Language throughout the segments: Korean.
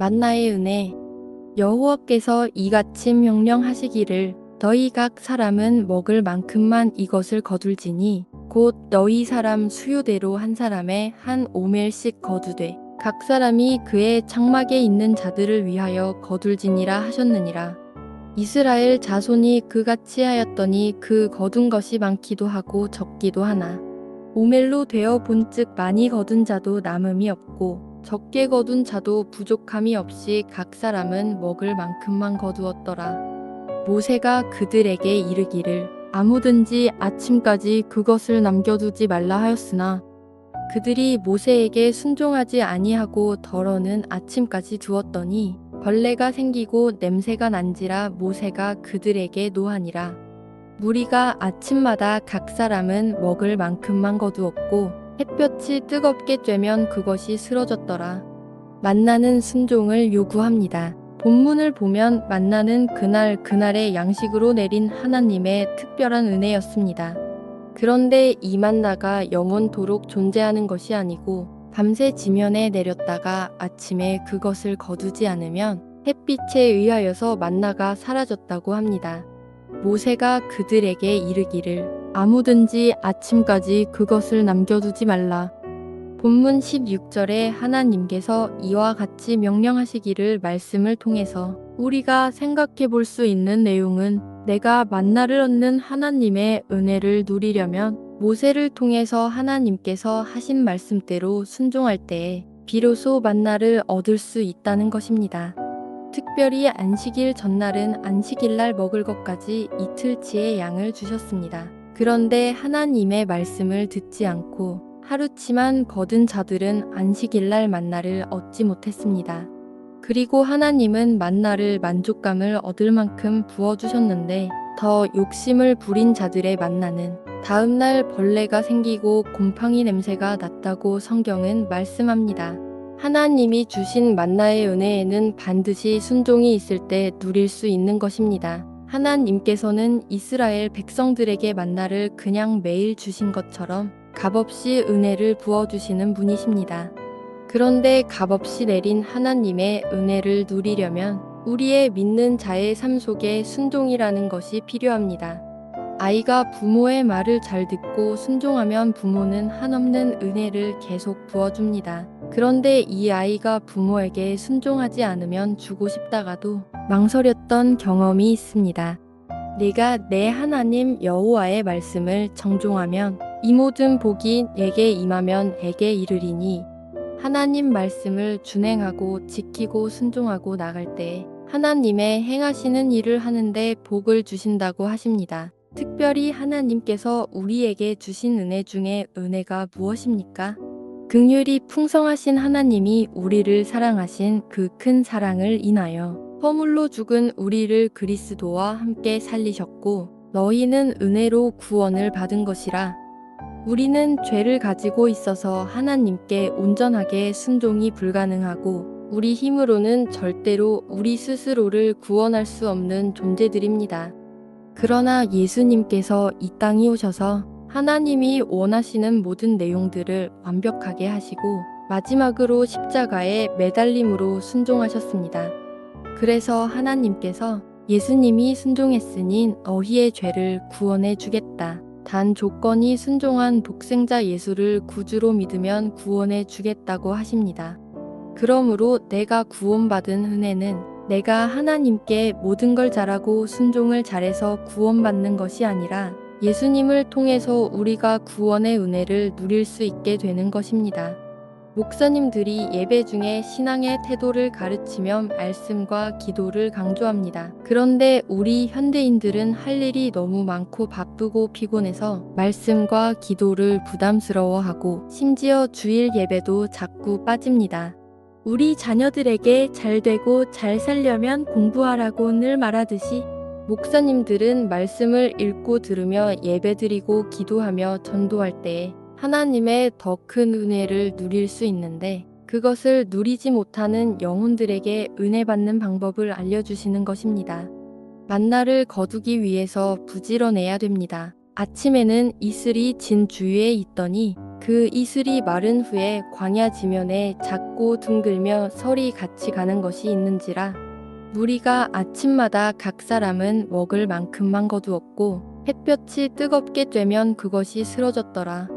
만나의 은혜. 여호와께서 이같이 명령하시기를 너희 각 사람은 먹을 만큼만 이것을 거둘지니 곧 너희 사람 수요대로 한 사람에 한 오멜씩 거두되 각 사람이 그의 장막에 있는 자들을 위하여 거둘지니라 하셨느니라. 이스라엘 자손이 그같이 하였더니 그 거둔 것이 많기도 하고 적기도 하나 오멜로 되어 본즉 많이 거둔 자도 남음이 없고 적게 거둔 자도 부족함이 없이 각 사람은 먹을 만큼만 거두었더라. 모세가 그들에게 이르기를 아무든지 아침까지 그것을 남겨두지 말라 하였으나 그들이 모세에게 순종하지 아니하고 덜어는 아침까지 두었더니 벌레가 생기고 냄새가 난지라 모세가 그들에게 노하니라. 무리가 아침마다 각 사람은 먹을 만큼만 거두었고 햇볕이 뜨겁게 쬐면 그것이 쓰러졌더라. 만나는 순종을 요구합니다. 본문을 보면 만나는 그날의 양식으로 내린 하나님의 특별한 은혜였습니다. 그런데 이 만나가 영원토록 존재하는 것이 아니고 밤새 지면에 내렸다가 아침에 그것을 거두지 않으면 햇빛에 의하여서 만나가 사라졌다고 합니다. 모세가 그들에게 이르기를 아무든지 아침까지 그것을 남겨두지 말라. 본문 16절에 하나님께서 이와 같이 명령하시기를 말씀을 통해서 우리가 생각해 볼 수 있는 내용은 내가 만나를 얻는 하나님의 은혜를 누리려면 모세를 통해서 하나님께서 하신 말씀대로 순종할 때에 비로소 만나를 얻을 수 있다는 것입니다. 특별히 안식일 전날은 안식일날 먹을 것까지 이틀치의 양을 주셨습니다. 그런데 하나님의 말씀을 듣지 않고 하루치만 거둔 자들은 안식일날 만나를 얻지 못했습니다. 그리고 하나님은 만나를 만족감을 얻을 만큼 부어주셨는데 더 욕심을 부린 자들의 만나는 다음날 벌레가 생기고 곰팡이 냄새가 났다고 성경은 말씀합니다. 하나님이 주신 만나의 은혜에는 반드시 순종이 있을 때 누릴 수 있는 것입니다. 하나님께서는 이스라엘 백성들에게 만나를 그냥 매일 주신 것처럼 값없이 은혜를 부어주시는 분이십니다. 그런데 값없이 내린 하나님의 은혜를 누리려면 우리의 믿는 자의 삶 속에 순종이라는 것이 필요합니다. 아이가 부모의 말을 잘 듣고 순종하면 부모는 한없는 은혜를 계속 부어줍니다. 그런데 이 아이가 부모에게 순종하지 않으면 주고 싶다가도 망설였던 경험이 있습니다. 내가 내 하나님 여호와의 말씀을 정종하면 이 모든 복이 내게 임하면 내게 이르리니 하나님 말씀을 준행하고 지키고 순종하고 나갈 때 하나님의 행하시는 일을 하는데 복을 주신다고 하십니다. 특별히 하나님께서 우리에게 주신 은혜 중에 은혜가 무엇입니까? 긍휼이 풍성하신 하나님이 우리를 사랑하신 그 큰 사랑을 인하여 허물로 죽은 우리를 그리스도와 함께 살리셨고 너희는 은혜로 구원을 받은 것이라. 우리는 죄를 가지고 있어서 하나님께 온전하게 순종이 불가능하고 우리 힘으로는 절대로 우리 스스로를 구원할 수 없는 존재들입니다. 그러나 예수님께서 이 땅에 오셔서 하나님이 원하시는 모든 내용들을 완벽하게 하시고 마지막으로 십자가에 매달림으로 순종하셨습니다. 그래서 하나님께서 예수님이 순종했으니 너희의 죄를 구원해 주겠다. 단 조건이 순종한 독생자 예수를 구주로 믿으면 구원해 주겠다고 하십니다. 그러므로 내가 구원받은 은혜는 내가 하나님께 모든 걸 잘하고 순종을 잘해서 구원받는 것이 아니라 예수님을 통해서 우리가 구원의 은혜를 누릴 수 있게 되는 것입니다. 목사님들이 예배 중에 신앙의 태도를 가르치며 말씀과 기도를 강조합니다. 그런데 우리 현대인들은 할 일이 너무 많고 바쁘고 피곤해서 말씀과 기도를 부담스러워하고 심지어 주일 예배도 자꾸 빠집니다. 우리 자녀들에게 잘 되고 잘 살려면 공부하라고 늘 말하듯이 목사님들은 말씀을 읽고 들으며 예배드리고 기도하며 전도할 때 하나님의 더 큰 은혜를 누릴 수 있는데 그것을 누리지 못하는 영혼들에게 은혜 받는 방법을 알려주시는 것입니다. 만나를 거두기 위해서 부지런해야 됩니다. 아침에는 이슬이 진 주위에 있더니 그 이슬이 마른 후에 광야 지면에 작고 둥글며 설이 같이 가는 것이 있는지라. 무리가 아침마다 각 사람은 먹을 만큼만 거두었고 햇볕이 뜨겁게 쬐면 그것이 쓰러졌더라.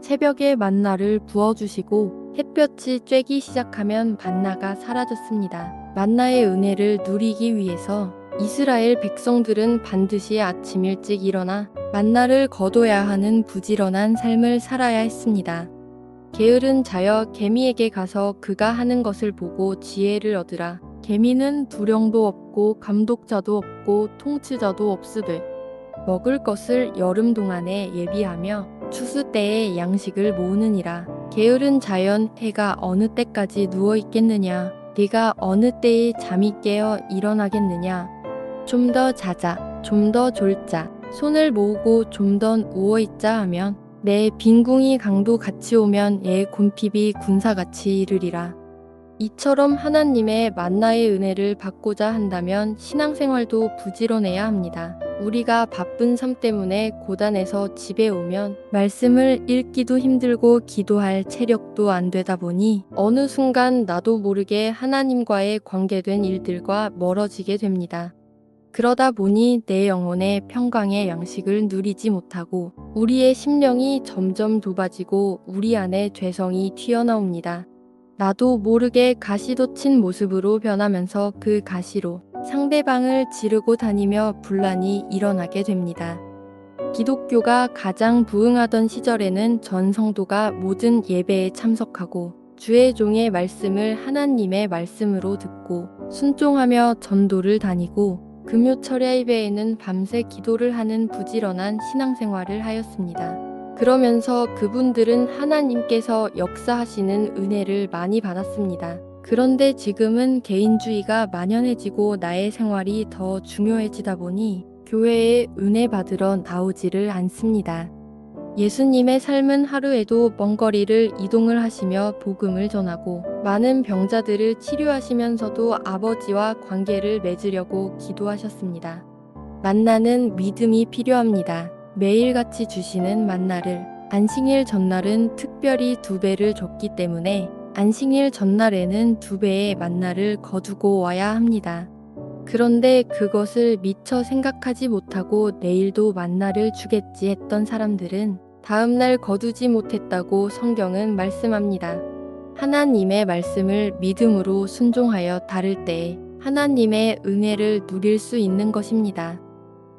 새벽에 만나를 부어주시고 햇볕이 쬐기 시작하면 만나가 사라졌습니다. 만나의 은혜를 누리기 위해서 이스라엘 백성들은 반드시 아침 일찍 일어나 만나를 거둬야 하는 부지런한 삶을 살아야 했습니다. 게으른 자여 개미에게 가서 그가 하는 것을 보고 지혜를 얻으라. 개미는 두령도 없고 감독자도 없고 통치자도 없으되 먹을 것을 여름 동안에 예비하며 추수 때에 양식을 모으느니라. 게으른 자연 해가 어느 때까지 누워 있겠느냐? 네가 어느 때에 잠이 깨어 일어나겠느냐? 좀 더 자자, 좀 더 졸자, 손을 모으고 좀 더 누워 있자 하면 내 빈궁이 강도 같이 오면 애 곰핍이 군사같이 이르리라. 이처럼 하나님의 만나의 은혜를 받고자 한다면 신앙생활도 부지런해야 합니다. 우리가 바쁜 삶 때문에 고단해서 집에 오면 말씀을 읽기도 힘들고 기도할 체력도 안 되다 보니 어느 순간 나도 모르게 하나님과의 관계된 일들과 멀어지게 됩니다. 그러다 보니 내 영혼의 평강의 양식을 누리지 못하고 우리의 심령이 점점 좁아지고 우리 안에 죄성이 튀어나옵니다. 나도 모르게 가시돋친 모습으로 변하면서 그 가시로 상대방을 지르고 다니며 분란이 일어나게 됩니다. 기독교가 가장 부흥하던 시절에는 전 성도가 모든 예배에 참석하고 주의 종의 말씀을 하나님의 말씀으로 듣고 순종하며 전도를 다니고 금요철야 예배에는 밤새 기도를 하는 부지런한 신앙생활을 하였습니다. 그러면서 그분들은 하나님께서 역사하시는 은혜를 많이 받았습니다. 그런데 지금은 개인주의가 만연해지고 나의 생활이 더 중요해지다 보니 교회에 은혜 받으러 나오지를 않습니다. 예수님의 삶은 하루에도 먼 거리를 이동을 하시며 복음을 전하고 많은 병자들을 치료하시면서도 아버지와 관계를 맺으려고 기도하셨습니다. 만나는 믿음이 필요합니다. 매일같이 주시는 만나를 안식일 전날은 특별히 2배를 줬기 때문에 안식일 전날에는 2배의 만나를 거두고 와야 합니다. 그런데 그것을 미처 생각하지 못하고 내일도 만나를 주겠지 했던 사람들은 다음날 거두지 못했다고 성경은 말씀합니다. 하나님의 말씀을 믿음으로 순종하여 따를 때에 하나님의 은혜를 누릴 수 있는 것입니다.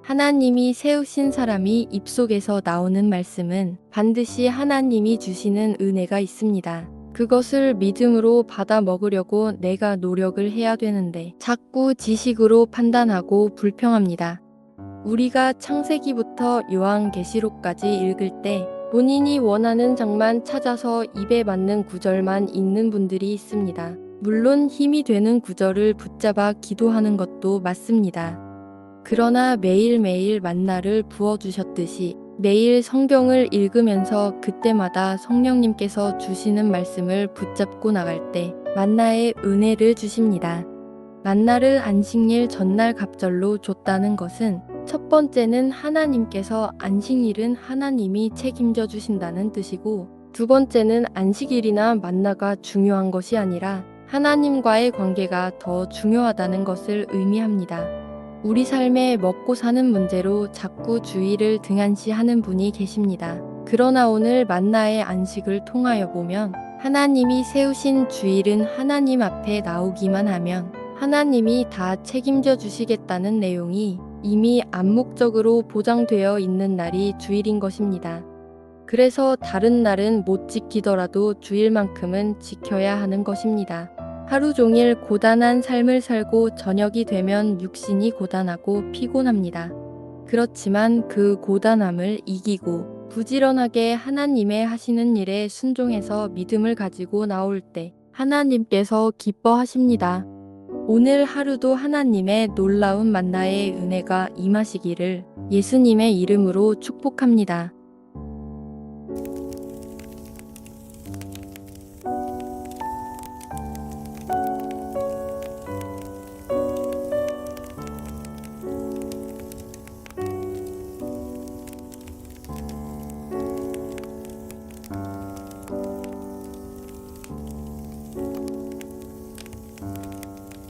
하나님이 세우신 사람이 입속에서 나오는 말씀은 반드시 하나님이 주시는 은혜가 있습니다. 그것을 믿음으로 받아 먹으려고 내가 노력을 해야 되는데 자꾸 지식으로 판단하고 불평합니다. 우리가 창세기부터 요한계시록까지 읽을 때 본인이 원하는 장만 찾아서 입에 맞는 구절만 읽는 분들이 있습니다. 물론 힘이 되는 구절을 붙잡아 기도하는 것도 맞습니다. 그러나 매일매일 만나를 부어주셨듯이 매일 성경을 읽으면서 그때마다 성령님께서 주시는 말씀을 붙잡고 나갈 때 만나의 은혜를 주십니다. 만나를 안식일 전날 갑절로 줬다는 것은 첫 번째는 하나님께서 안식일은 하나님이 책임져 주신다는 뜻이고, 두 번째는 안식일이나 만나가 중요한 것이 아니라 하나님과의 관계가 더 중요하다는 것을 의미합니다. 우리 삶에 먹고 사는 문제로 자꾸 주의를 등한시하는 분이 계십니다. 그러나 오늘 만나의 안식을 통하여 보면 하나님이 세우신 주일은 하나님 앞에 나오기만 하면 하나님이 다 책임져 주시겠다는 내용이 이미 암묵적으로 보장되어 있는 날이 주일인 것입니다. 그래서 다른 날은 못 지키더라도 주일만큼은 지켜야 하는 것입니다. 하루 종일 고단한 삶을 살고 저녁이 되면 육신이 고단하고 피곤합니다. 그렇지만 그 고단함을 이기고 부지런하게 하나님의 하시는 일에 순종해서 믿음을 가지고 나올 때 하나님께서 기뻐하십니다. 오늘 하루도 하나님의 놀라운 만나의 은혜가 임하시기를 예수님의 이름으로 축복합니다.